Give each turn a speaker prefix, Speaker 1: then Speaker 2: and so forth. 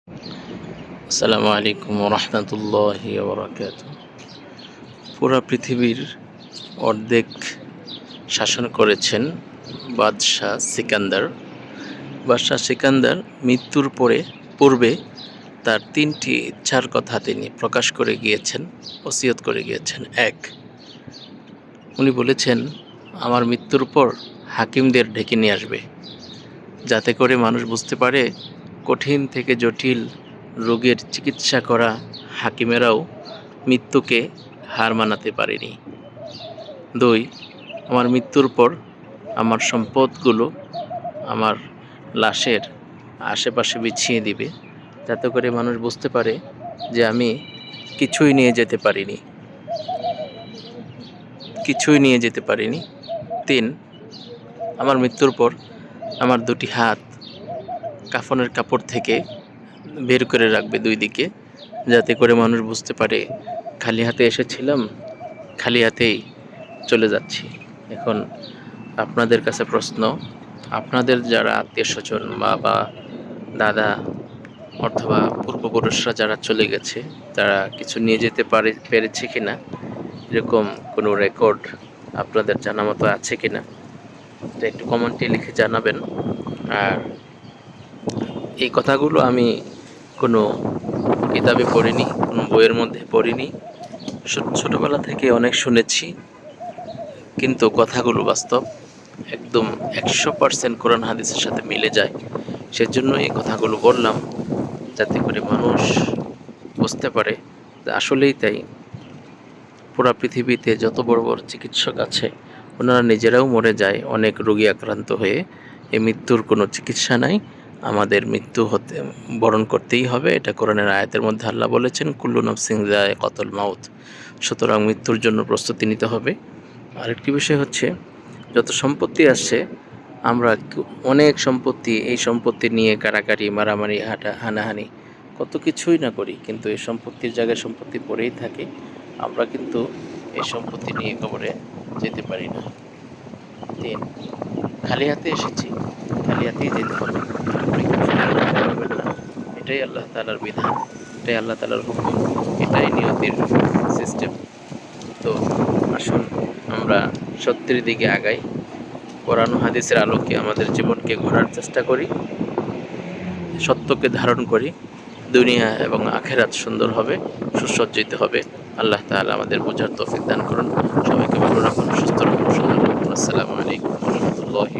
Speaker 1: আসসালামু আলাইকুম রহমতুল্লাহি বারাকাতুহু। পুরা পৃথিবীর অর্ধেক শাসন করেছেন বাদশাহ সিকান্দার। বাদশাহ সিকান্দার মৃত্যুর পূর্বে তার ৩টি ইচ্ছার কথা তিনি প্রকাশ করে গিয়েছেন, ওসিয়ত করে গিয়েছেন। এক, উনি বলেছেন, আমার মৃত্যুর পর হাকিমদের ডেকে নিয়ে আসবে, যাতে করে মানুষ বুঝতে পারে কঠিন থেকে জটিল রোগের চিকিৎসা করা হাকিমেরাও মৃত্যুকে হার মানাতে পারেনি। ২, আমার মৃত্যুর পর আমার সম্পদগুলো আমার লাশের আশেপাশে বিছিয়ে দিবে, যাতে করে মানুষ বুঝতে পারে যে আমি কিছুই নিয়ে যেতে পারিনি। ৩, আমার মৃত্যুর পর আমার ২টি হাত কাফনের কাপড় থেকে বের করে রাখবে ২ দিকে, যাতে করে মানুষ বুঝতে পারে খালি হাতে এসেছিলাম, খালি হাতেই চলে যাচ্ছি। এখন আপনাদের কাছে প্রশ্ন, আপনাদের যারা আত্মীয়স্বজন, বাবা, দাদা অথবা পূর্বপুরুষরা যারা চলে গেছে, তারা কিছু নিয়ে যেতে পেরেছে কিনা, এরকম কোনো রেকর্ড আপনাদের জানা মতো আছে কিনা, এটা একটু কমেন্টে লিখে জানাবেন। আর এই কথাগুলো আমি কোনো কিতাবে পড়িনি, কোনো বইয়ের মধ্যে পড়িনি, ছোটবেলা থেকে অনেক শুনেছি, কিন্তু কথাগুলো বাস্তব, একদম ১০০% কোরআন হাদিসের সাথে মিলে যায়। সেজন্য এই কথাগুলো বললাম, যাতে করে মানুষ বুঝতে পারে যে আসলেই তাই। পুরা পৃথিবীতে যত বড় বড় চিকিৎসক আছে, ওনারা নিজেরাও মরে যায় অনেক রোগী আক্রান্ত হয়ে। এই মৃত্যুর কোনো চিকিৎসা নাই, আমাদের মৃত্যু বরণ করতেই হবে। এটা কোরআনের আয়াতের মধ্যে আল্লাহ বলেছেন, কুল্লু নাফসিন যায়কাতুল মাউত। সুতরাং মৃত্যুর জন্য প্রস্তুতি নিতে হবে। আরেকটি বিষয় হচ্ছে, যত সম্পত্তি আসছে, আমরা অনেক সম্পত্তি, এই সম্পত্তি নিয়ে কাড়াকাড়ি, মারামারি, হানাহানি কত কিছুই না করি, কিন্তু এই সম্পত্তির জায়গায় সম্পত্তি পড়েই থাকে। আমরা কিন্তু এই সম্পত্তি নিয়ে কবরে যেতে পারি না। ৩, খালি হাতে এসেছি, খালি হাতেই যেতে হবে, আপনি কিছু নিয়ে যেতে পারবেন না। এটাই আল্লাহ তাআলার বিধান, এটাই আল্লাহ তাআলার হুকুম, এটাই নিয়তির সিস্টেম। তো আসুন আমরা সত্যের দিকে আগাই, কোরআন ও হাদিসের আলোকে আমাদের জীবনকে গড়ার চেষ্টা করি, সত্যকে ধারণ করি। দুনিয়া এবং আখেরাত সুন্দর হবে, সুসজ্জিত হবে। আল্লাহ তাআলা আমাদের বোঝার তৌফিক দান করুন। সবাইকে ভালো রাখুন, সুস্থ রাখুন, সুন্দর রাখুন। আসসালামু আলাইকুম ওয়া রাহমাতুল্লাহি